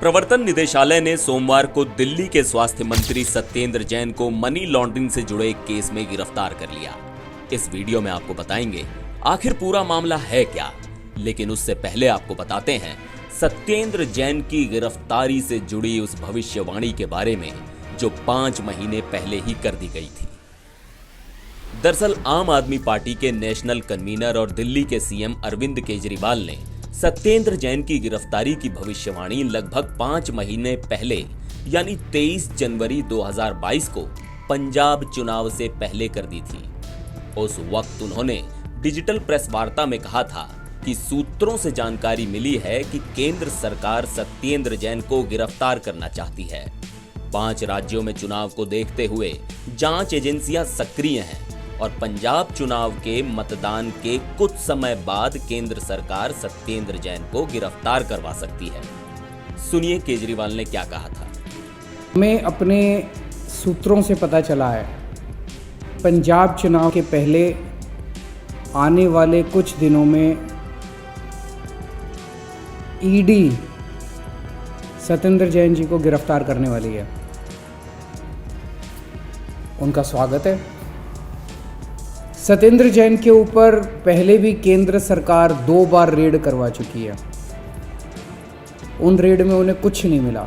प्रवर्तन निदेशालय ने सोमवार को दिल्ली के स्वास्थ्य मंत्री सत्येंद्र जैन को मनी लॉन्ड्रिंग से जुड़े एक केस में गिरफ्तार कर लिया। इस वीडियो में आपको बताएंगे आखिर पूरा मामला है क्या, लेकिन उससे पहले आपको बताते हैं सत्येंद्र जैन की गिरफ्तारी से जुड़ी उस भविष्यवाणी के बारे में जो 5 महीने पहले ही कर दी गई थी। दरअसल आम आदमी पार्टी के नेशनल कन्वीनर और दिल्ली के सीएम अरविंद केजरीवाल ने सत्येंद्र जैन की गिरफ्तारी की भविष्यवाणी लगभग 5 महीने पहले यानी 23 जनवरी 2022 को पंजाब चुनाव से पहले कर दी थी। उस वक्त उन्होंने डिजिटल प्रेस वार्ता में कहा था कि सूत्रों से जानकारी मिली है कि केंद्र सरकार सत्येंद्र जैन को गिरफ्तार करना चाहती है। 5 राज्यों में चुनाव को देखते हुए जांच एजेंसियां सक्रिय हैं और पंजाब चुनाव के मतदान के कुछ समय बाद केंद्र सरकार सत्येंद्र जैन को गिरफ्तार करवा सकती है। सुनिए केजरीवाल ने क्या कहा था। हमें अपने सूत्रों से पता चला है पंजाब चुनाव के पहले आने वाले कुछ दिनों में ईडी सत्येंद्र जैन जी को गिरफ्तार करने वाली है। उनका स्वागत है। सत्येंद्र जैन के ऊपर पहले भी केंद्र सरकार 2 बार रेड करवा चुकी है। उन रेड में उन्हें कुछ नहीं मिला।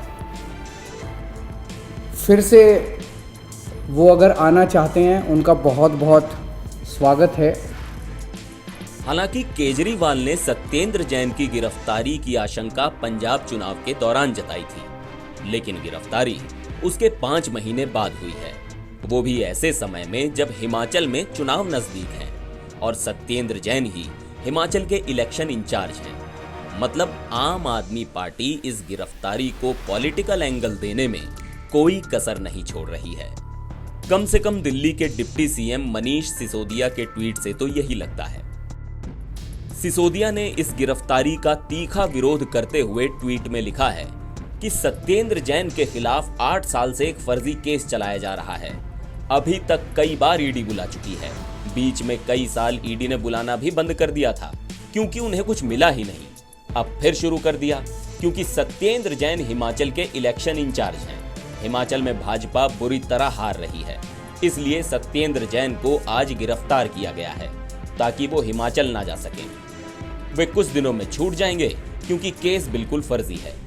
फिर से वो अगर आना चाहते हैं, उनका बहुत बहुत स्वागत है। हालांकि केजरीवाल ने सत्येंद्र जैन की गिरफ्तारी की आशंका पंजाब चुनाव के दौरान जताई थी, लेकिन गिरफ्तारी उसके 5 महीने बाद हुई है, वो भी ऐसे समय में जब हिमाचल में चुनाव नजदीक हैं और सत्येंद्र जैन ही हिमाचल के इलेक्शन इंचार्ज हैं। मतलब आम आदमी पार्टी इस गिरफ्तारी को पॉलिटिकल एंगल देने में कोई कसर नहीं छोड़ रही है। कम से कम दिल्ली के डिप्टी सीएम मनीष सिसोदिया के ट्वीट से तो यही लगता है। सिसोदिया ने इस गिरफ्तारी का तीखा विरोध करते हुए ट्वीट में लिखा है कि सत्येंद्र जैन के खिलाफ 8 साल से एक फर्जी केस चलाया जा रहा है। अभी तक कई बार ईडी बुला चुकी है। बीच में कई साल ईडी ने बुलाना भी बंद कर दिया था क्योंकि उन्हें कुछ मिला ही नहीं। अब फिर शुरू कर दिया क्योंकि सत्येंद्र जैन हिमाचल के इलेक्शन इंचार्ज हैं। हिमाचल में भाजपा बुरी तरह हार रही है, इसलिए सत्येंद्र जैन को आज गिरफ्तार किया गया है ताकि वो हिमाचल ना जा सकें। वे कुछ दिनों में छूट जाएंगे क्योंकि केस बिल्कुल फर्जी है।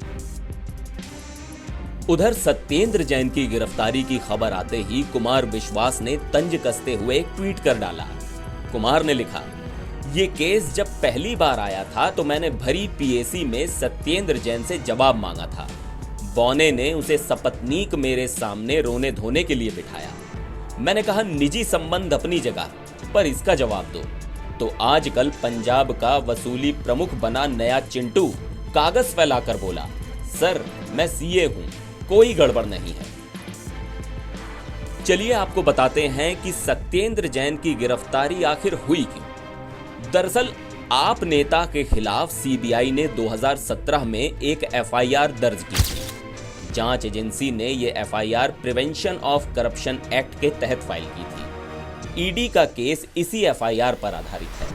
उधर सत्येंद्र जैन की गिरफ्तारी की खबर आते ही कुमार विश्वास ने तंज कसते हुए एक ट्वीट कर डाला। कुमार ने लिखा, ये केस जब पहली बार आया था तो मैंने भरी पीएसी में सत्येंद्र जैन से जवाब मांगा था। बौने ने उसे सपत्नीक मेरे सामने रोने धोने के लिए बिठाया। मैंने कहा निजी संबंध अपनी जगह, पर इसका जवाब दो। तो आजकल पंजाब का वसूली प्रमुख बना नया चिंटू कागज फैलाकर बोला, सर मैं सीए हूं, कोई गड़बड़ नहीं है। चलिए आपको बताते हैं कि सत्येंद्र जैन की गिरफ्तारी आखिर हुई क्यों। दरअसल आप नेता के खिलाफ सीबीआई ने 2017 में एक एफआईआर दर्ज की थी। जांच एजेंसी ने यह FIR prevention of corruption act के तहत फाइल की थी। ईडी का केस इसी एफआईआर पर आधारित है।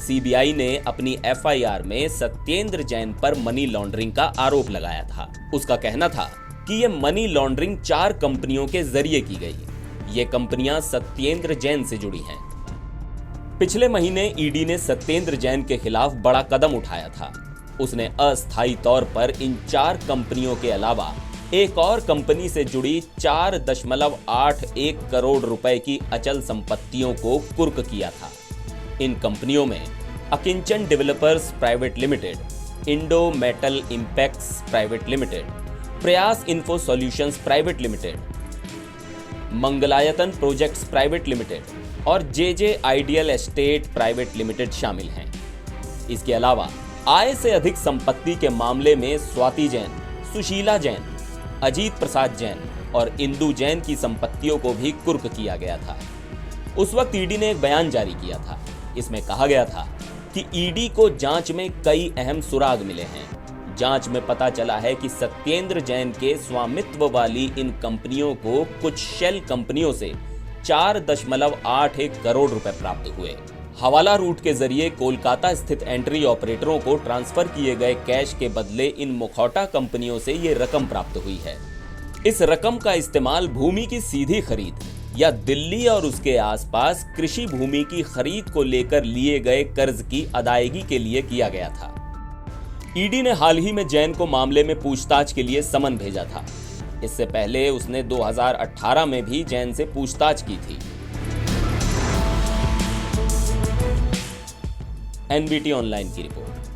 सीबीआई ने अपनी एफआईआर में सत्येंद्र जैन पर मनी लॉन्ड्रिंग का आरोप लगाया था। उसका कहना था कि ये मनी लॉन्ड्रिंग 4 कंपनियों के जरिए की गई। ये कंपनियां सत्येंद्र जैन से जुड़ी हैं। पिछले महीने ईडी ने सत्येंद्र जैन के खिलाफ बड़ा कदम उठाया था। उसने अस्थायी तौर पर इन 4 कंपनियों के अलावा एक और कंपनी से जुड़ी 4.81 करोड़ रुपए की अचल संपत्तियों को कुर्क किया था। इन कंपनियों में Akinchan developers private limited, Indo metal impex private limited, Prayas info solutions private limited, Mangalayatan projects private limited और JJ ideal estate private limited शामिल हैं। इसके अलावा आय से अधिक संपत्ति के मामले में स्वाति जैन, सुशीला जैन, अजीत प्रसाद जैन और इंदु जैन की संपत्तियों को भी कुर्क किया गया था। उस वक्त ईडी ने एक बयान जारी किया था। इसमें कहा गया था कि ईडी को जांच में कई अहम सुराग मिले हैं। जांच में पता चला है कि सत्येंद्र जैन के स्वामित्व वाली इन कंपनियों को कुछ शेल कंपनियों से 4.81 करोड़ रुपए प्राप्त हुए। हवाला रूट के जरिए कोलकाता स्थित एंट्री ऑपरेटरों को ट्रांसफर किए गए कैश के बदले इन मुखौटा कंपनियों से ये रकम प्राप्त हुई है। इस रकम का इस्तेमाल भूमि की सीधी खरीद या दिल्ली और उसके आसपास कृषि भूमि की खरीद को लेकर लिए गए कर्ज की अदायगी के लिए किया गया था। ईडी ने हाल ही में जैन को मामले में पूछताछ के लिए समन भेजा था। इससे पहले उसने 2018 में भी जैन से पूछताछ की थी। एनबीटी ऑनलाइन की रिपोर्ट।